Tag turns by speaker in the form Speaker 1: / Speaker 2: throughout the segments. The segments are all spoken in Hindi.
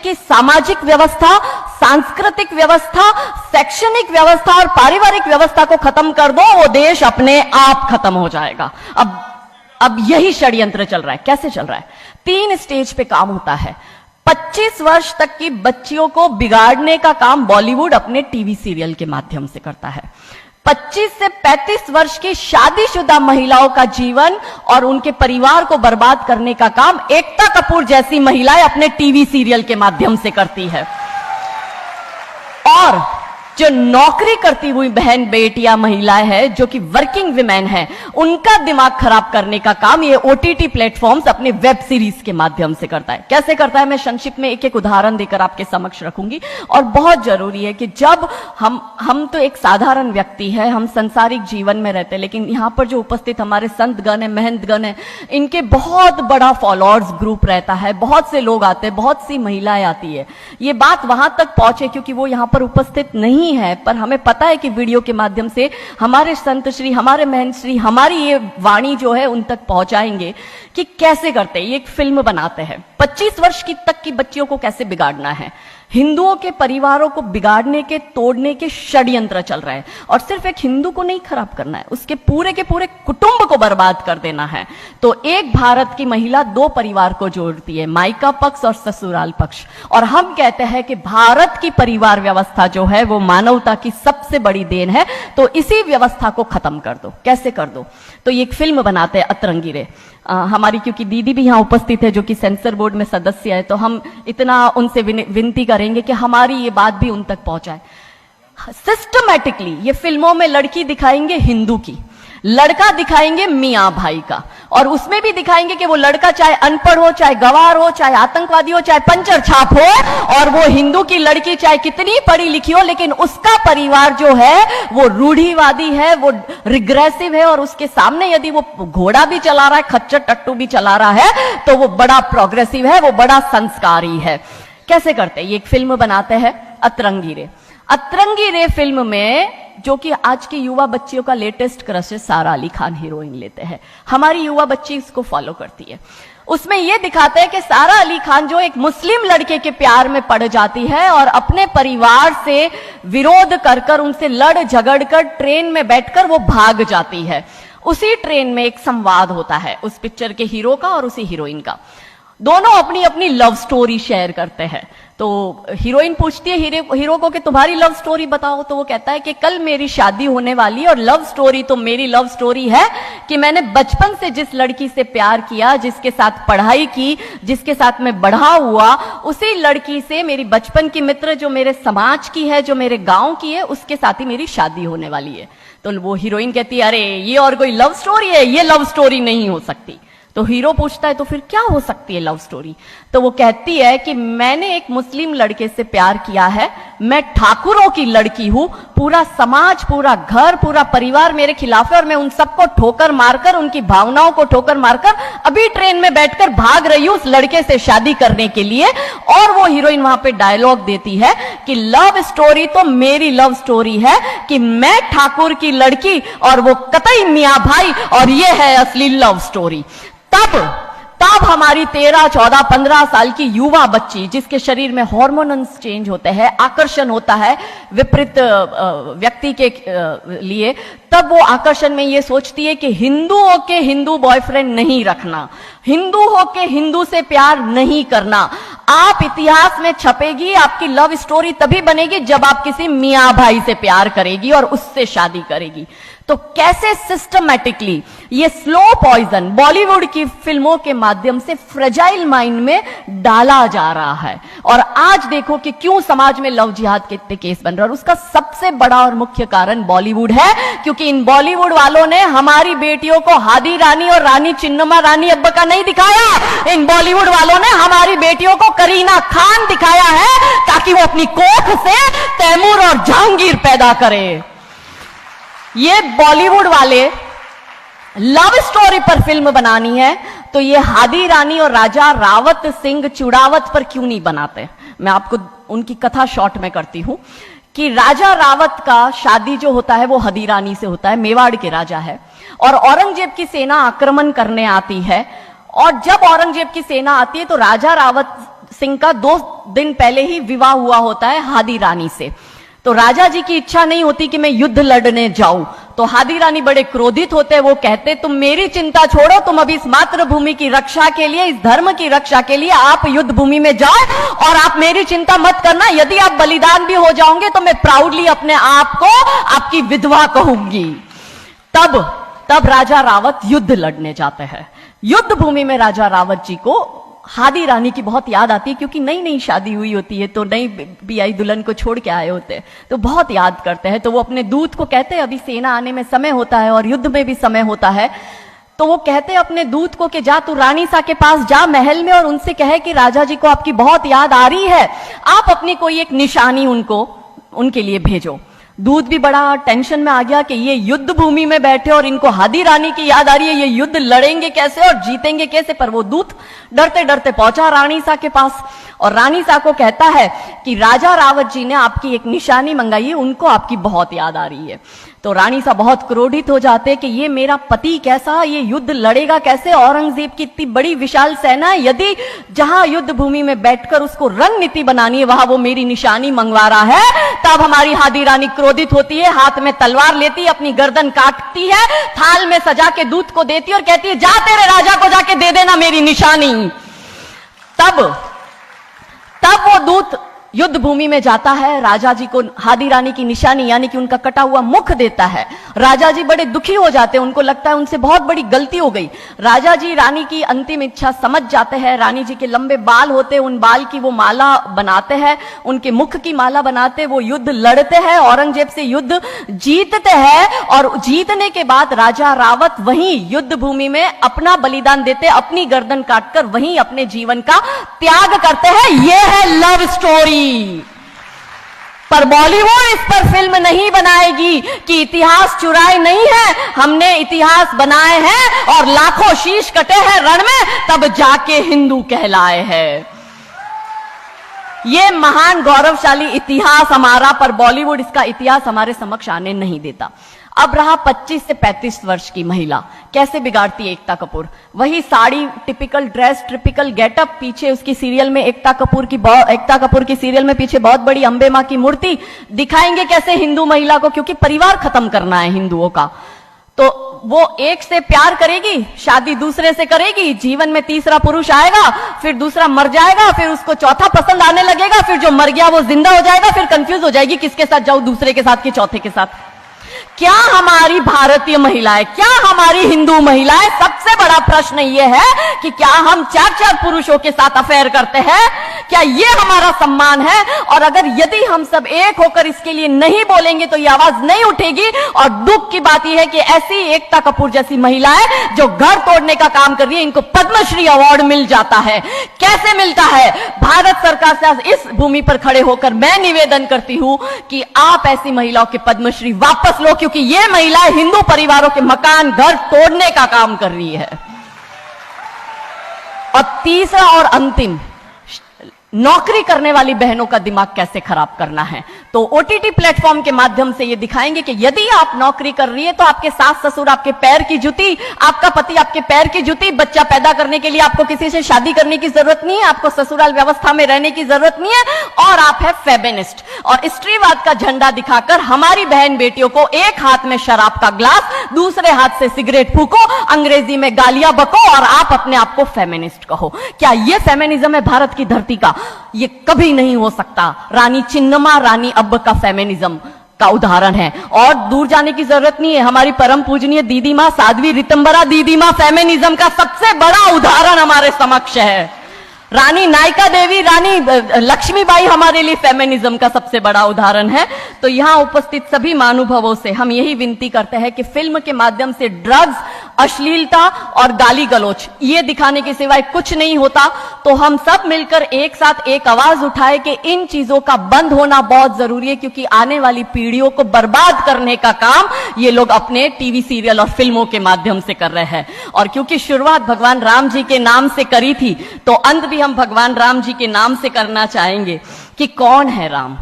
Speaker 1: की सामाजिक व्यवस्था, सांस्कृतिक व्यवस्था, शैक्षणिक व्यवस्था और पारिवारिक व्यवस्था को खत्म कर दो, वो देश अपने आप खत्म हो जाएगा। अब यही षड्यंत्र चल रहा है। कैसे चल रहा है? 3 स्टेज पे काम होता है। 25 वर्ष तक की बच्चियों को बिगाड़ने का काम बॉलीवुड अपने टीवी सीरियल के माध्यम से करता है। 25 से 35 वर्ष की शादीशुदा महिलाओं का जीवन और उनके परिवार को बर्बाद करने का काम एकता कपूर जैसी महिलाएं अपने टीवी सीरियल के माध्यम से करती है। और जो नौकरी करती हुई बहन बेटियां महिलाएं हैं, जो कि वर्किंग विमेन हैं, उनका दिमाग खराब करने का काम ये ओटीटी प्लेटफॉर्म्स अपने वेब सीरीज के माध्यम से करता है। कैसे करता है, मैं संक्षिप्त में एक एक उदाहरण देकर आपके समक्ष रखूंगी। और बहुत जरूरी है कि जब हम तो एक साधारण व्यक्ति है, हम संसारिक जीवन में रहते हैं, लेकिन यहां पर जो उपस्थित हमारे संतगण है, महंतगण है, इनके बहुत बड़ा फॉलोअर्स ग्रुप रहता है, बहुत से लोग आते हैं, बहुत सी महिलाएं आती है। ये बात वहां तक पहुंचे क्योंकि वो यहां पर उपस्थित नहीं है, पर हमें पता है कि वीडियो के माध्यम से हमारे संत श्री, हमारे महंत श्री हमारी ये वाणी जो है उन तक पहुंचाएंगे कि कैसे करते हैं। ये एक फिल्म बनाते हैं, 25 वर्ष की तक की बच्चियों को कैसे बिगाड़ना है। हिंदुओं के परिवारों को बिगाड़ने के, तोड़ने के षड्यंत्र चल रहे हैं। और सिर्फ एक हिंदू को नहीं खराब करना है, उसके पूरे के पूरे कुटुंब को बर्बाद कर देना है। तो एक भारत की महिला 2 परिवार को जोड़ती है, मायका पक्ष और ससुराल पक्ष। और हम कहते हैं कि भारत की परिवार व्यवस्था जो है वो मानवता की सबसे बड़ी देन है। तो इसी व्यवस्था को खत्म कर दो। कैसे कर दो? तो ये एक फिल्म बनाते हैं, अतरंगी रे। हमारी क्योंकि दीदी भी यहां उपस्थित है जो कि सेंसर बोर्ड में सदस्य है, तो हम इतना उनसे विनती करेंगे कि हमारी ये बात भी उन तक पहुंचाए। सिस्टमैटिकली ये फिल्मों में लड़की दिखाएंगे हिंदू की, लड़का दिखाएंगे मियां भाई का, और उसमें भी दिखाएंगे कि वो लड़का चाहे अनपढ़ हो, चाहे गवार हो, चाहे आतंकवादी हो, चाहे पंचर छाप हो, और वो हिंदू की लड़की चाहे कितनी पढ़ी लिखी हो, लेकिन उसका परिवार जो है वो रूढ़िवादी है, वो रिग्रेसिव है, और उसके सामने यदि वो घोड़ा भी चला रहा है, खच्चर टट्टू भी चला रहा है, तो वो बड़ा प्रोग्रेसिव है, वो बड़ा संस्कारी है। कैसे करते हैं? ये एक फिल्म बनाते हैं, अतरंगी रे। अतरंगी रे फिल्म में जो कि आज की युवा बच्चियों का लेटेस्ट क्रश है, सारा अली खान हीरोइन लेते हैं। हमारी युवा बच्ची इसको फॉलो करती है। उसमें यह दिखाते हैं कि सारा अली खान जो एक मुस्लिम लड़के के प्यार में पड़ जाती है और अपने परिवार से विरोध कर उनसे लड़ झगड़ कर ट्रेन में बैठकर वो भाग जाती है। उसी ट्रेन में एक संवाद होता है उस पिक्चर के हीरो का और उसी हीरोइन का। दोनों अपनी अपनी लव स्टोरी शेयर करते हैं। तो हीरोइन पूछती है हीरो को कि तुम्हारी लव स्टोरी बताओ। तो वो कहता है कि कल मेरी शादी होने वाली है और लव स्टोरी तो मेरी लव स्टोरी है कि मैंने बचपन से जिस लड़की से प्यार किया, जिसके साथ पढ़ाई की, जिसके साथ मैं बढ़ा हुआ, उसी लड़की से मेरी बचपन की मित्र जो मेरे समाज की है, जो मेरे गांव की है, उसके साथ ही मेरी शादी होने वाली है। तो वो हीरोइन कहती है अरे ये और कोई लव स्टोरी है, ये लव स्टोरी नहीं हो सकती। तो हीरो पूछता है तो फिर क्या हो सकती है लव स्टोरी? तो वो कहती है कि मैंने एक मुस्लिम लड़के से प्यार किया है, मैं ठाकुरों की लड़की हूं, पूरा समाज, पूरा घर, पूरा परिवार मेरे खिलाफ है और मैं उन सबको ठोकर मारकर, उनकी भावनाओं को ठोकर मारकर अभी ट्रेन में बैठकर भाग रही हूं उस लड़के से शादी करने के लिए। और वो हीरोइन वहां पे डायलॉग देती है कि लव स्टोरी तो मेरी लव स्टोरी है कि मैं ठाकुर की लड़की और वो कतई मियां भाई, और ये है असली लव स्टोरी। तब हमारी 13, 14, 15 साल की युवा बच्ची, जिसके शरीर में हार्मोन्स चेंज होते हैं, आकर्षण होता है विपरीत व्यक्ति के लिए, तब वो आकर्षण में ये सोचती है कि हिंदू होके हिंदू बॉयफ्रेंड नहीं रखना, हिंदू होके हिंदू से प्यार नहीं करना। आप इतिहास में छपेगी, आपकी लव स्टोरी तभी बनेगी जब आप किसी मियां भाई से प्यार करेगी और उससे शादी करेगी। तो कैसे सिस्टमैटिकली ये स्लो पॉइजन बॉलीवुड की फिल्मों के माध्यम से फ्रेजाइल माइंड में डाला जा रहा है। और आज देखो कि क्यों समाज में लव जिहाद के केस बन रहा है, और उसका सबसे बड़ा और मुख्य कारण बॉलीवुड है, क्योंकि इन बॉलीवुड वालों ने हमारी बेटियों को हादी रानी और रानी चिन्नमा रानी अब्बा का नहीं दिखाया। इन बॉलीवुड वालों ने हमारी बेटियों को करीना खान दिखाया है ताकि वो अपनी कोख से तैमूर और जहांगीर पैदा करे। ये बॉलीवुड वाले लव स्टोरी पर फिल्म बनानी है तो ये हादी रानी और राजा रावत सिंह चुड़ावत पर क्यों नहीं बनाते? मैं आपको उनकी कथा शॉर्ट में करती हूं कि राजा रावत का शादी जो होता है वो हादी रानी से होता है, मेवाड़ के राजा है, और औरंगजेब की सेना आक्रमण करने आती है। और जब औरंगजेब की सेना आती है तो राजा रावत सिंह का 2 दिन पहले ही विवाह हुआ होता है हादी रानी से। तो राजा जी की इच्छा नहीं होती कि मैं युद्ध लड़ने जाऊं, तो हादी रानी बड़े क्रोधित होते हैं। वो कहते तुम मेरी चिंता छोड़ो, तुम अभी इस मातृभूमि की रक्षा के लिए, इस धर्म की रक्षा के लिए आप युद्ध भूमि में जाओ और आप मेरी चिंता मत करना। यदि आप बलिदान भी हो जाओगे तो मैं प्राउडली अपने आप को आपकी विधवा कहूंगी। तब राजा रावत युद्ध लड़ने जाते हैं। युद्ध भूमि में राजा रावत जी को हादी रानी की बहुत याद आती है, क्योंकि नई नई शादी हुई होती है, तो नई बियाई दुल्हन को छोड़ के आए होते हैं, तो बहुत याद करते हैं। तो वो अपने दूत को कहते हैं अभी सेना आने में समय होता है और युद्ध में भी समय होता है, तो वो कहते हैं अपने दूत को कि जा तू रानी सा के पास जा महल में और उनसे कहे कि राजा जी को आपकी बहुत याद आ रही है, आप अपनी कोई एक निशानी उनके लिए भेजो। दूत भी बड़ा टेंशन में आ गया कि ये युद्ध भूमि में बैठे और इनको हादी रानी की याद आ रही है, ये युद्ध लड़ेंगे कैसे और जीतेंगे कैसे। पर वो दूत डरते डरते पहुंचा रानी सा के पास और रानी सा को कहता है कि राजा रावत जी ने आपकी एक निशानी मंगाई है, उनको आपकी बहुत याद आ रही है। तो रानी सा बहुत क्रोधित हो जाते कि ये मेरा पति कैसा, ये युद्ध लड़ेगा कैसे, औरंगजेब की इतनी बड़ी विशाल सेना है, यदि जहां युद्ध भूमि में बैठकर उसको रणनीति बनानी है वहां वो मेरी निशानी मंगवा रहा है। तब हमारी हादी रानी क्रोधित होती है, हाथ में तलवार लेती है, अपनी गर्दन काटती है, थाल में सजा के दूत को देती है और कहती है जा तेरे राजा को जाके दे देना मेरी निशानी। तब वो दूत युद्ध भूमि में जाता है, राजा जी को हादी रानी की निशानी यानी कि उनका कटा हुआ मुख देता है। राजा जी बड़े दुखी हो जाते हैं, उनको लगता है उनसे बहुत बड़ी गलती हो गई। राजा जी रानी की अंतिम इच्छा समझ जाते हैं। रानी जी के लंबे बाल होते हैं, उन बाल की वो माला बनाते हैं, उनके मुख की माला बनाते, वो युद्ध लड़ते हैं, औरंगजेब से युद्ध जीतते हैं और जीतने के बाद राजा रावत वहीं युद्ध भूमि में अपना बलिदान देते, अपनी गर्दन काटकर वहीं अपने जीवन का त्याग करते हैं। यह है लव स्टोरी। पर बॉलीवुड इस पर फिल्म नहीं बनाएगी कि इतिहास चुराए नहीं है, हमने इतिहास बनाए हैं और लाखों शीश कटे हैं रण में, तब जाके हिंदू कहलाए हैं। ये महान गौरवशाली इतिहास हमारा, पर बॉलीवुड इसका इतिहास हमारे समक्ष आने नहीं देता। अब रहा 25 से 35 वर्ष की महिला, कैसे बिगाड़ती है एकता कपूर। वही sari, typical dress, typical getup, पीछे उसकी सीरियल में एकता कपूर की सीरियल में पीछे बहुत बड़ी अंबे मां की मूर्ति। दिखाएंगे कैसे हिंदू महिला को, क्योंकि परिवार खत्म करना है हिंदुओं का। तो वो एक से प्यार करेगी, शादी दूसरे से करेगी, जीवन में तीसरा पुरुष आएगा, फिर दूसरा मर जाएगा, फिर उसको चौथा पसंद आने लगेगा, फिर जो मर गया वो जिंदा हो जाएगा, फिर कंफ्यूज हो जाएगी किसके साथ जाऊं, दूसरे के साथ कि चौथे के साथ। क्या हमारी भारतीय महिलाएं, क्या हमारी हिंदू महिलाएं, सबसे बड़ा प्रश्न यह है कि क्या हम 4-4 पुरुषों के साथ अफेयर करते हैं? क्या ये हमारा सम्मान है? और अगर यदि हम सब एक होकर इसके लिए नहीं बोलेंगे तो ये आवाज नहीं उठेगी। और दुख की बात यह है कि ऐसी एकता कपूर जैसी महिलाएं जो घर तोड़ने का काम कर रही है, इनको पद्मश्री अवार्ड मिल जाता है। कैसे मिलता है? भारत सरकार से इस भूमि पर खड़े होकर मैं निवेदन करती हूं कि आप ऐसी महिलाओं के पद्मश्री वापस लो, क्योंकि ये महिलाएं हिंदू परिवारों के मकान, घर तोड़ने का काम कर रही है। और तीसरा और अंतिम, नौकरी करने वाली बहनों का दिमाग कैसे खराब करना है। तो ओटीटी प्लेटफॉर्म के माध्यम से ये दिखाएंगे कि यदि आप नौकरी कर रही है तो आपके सास ससुर आपके पैर की जूती, आपका पति आपके पैर की जूती। बच्चा पैदा करने के लिए आपको किसी से शादी करने की जरूरत नहीं है, आपको ससुराल व्यवस्था में रहने की जरूरत नहीं है, और आप है फेमिनिस्ट। और स्त्रीवाद का झंडा दिखाकर हमारी बहन बेटियों को एक हाथ में शराब का ग्लास, दूसरे हाथ से सिगरेट फूको, अंग्रेजी में गालियां बको और आप अपने आप को फेमिनिस्ट कहो। क्या यह फेमिनिज्म है भारत की धरती का? ये कभी नहीं हो सकता। रानी चिन्नमा, रानी अब्ब का फेमिनिज्म का उदाहरण है। और दूर जाने की जरूरत नहीं है, हमारी परम पूजनीय दीदी मां साध्वी रितंबरा दीदी मां फेमिनिज्म का सबसे बड़ा उदाहरण हमारे समक्ष है। रानी नायका देवी, रानी लक्ष्मीबाई हमारे लिए फेमिनिज्म का सबसे बड़ा उदाहरण है। तो यहां उपस्थित सभी महानुभावों से हम यही विनती करते हैं कि फिल्म के माध्यम से ड्रग्स, अश्लीलता और गाली गलौच ये दिखाने के सिवाय कुछ नहीं होता। तो हम सब मिलकर एक साथ एक आवाज उठाए कि इन चीजों का बंद होना बहुत जरूरी है, क्योंकि आने वाली पीढ़ियों को बर्बाद करने का काम ये लोग अपने टीवी सीरियल और फिल्मों के माध्यम से कर रहे हैं। और क्योंकि शुरुआत भगवान राम जी के नाम से करी थी, तो अंत भी हम भगवान राम जी के नाम से करना चाहेंगे कि कौन है राम।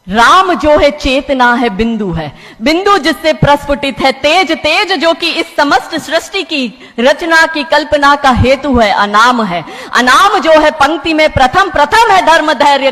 Speaker 1: राम जो है चेतना है, बिंदु है, बिंदु जिससे प्रस्फुटित है तेज, तेज जो कि इस समस्त सृष्टि की रचना की कल्पना का हेतु है, अनाम है, अनाम जो है पंक्ति में प्रथम, प्रथम है धर्म धैर्य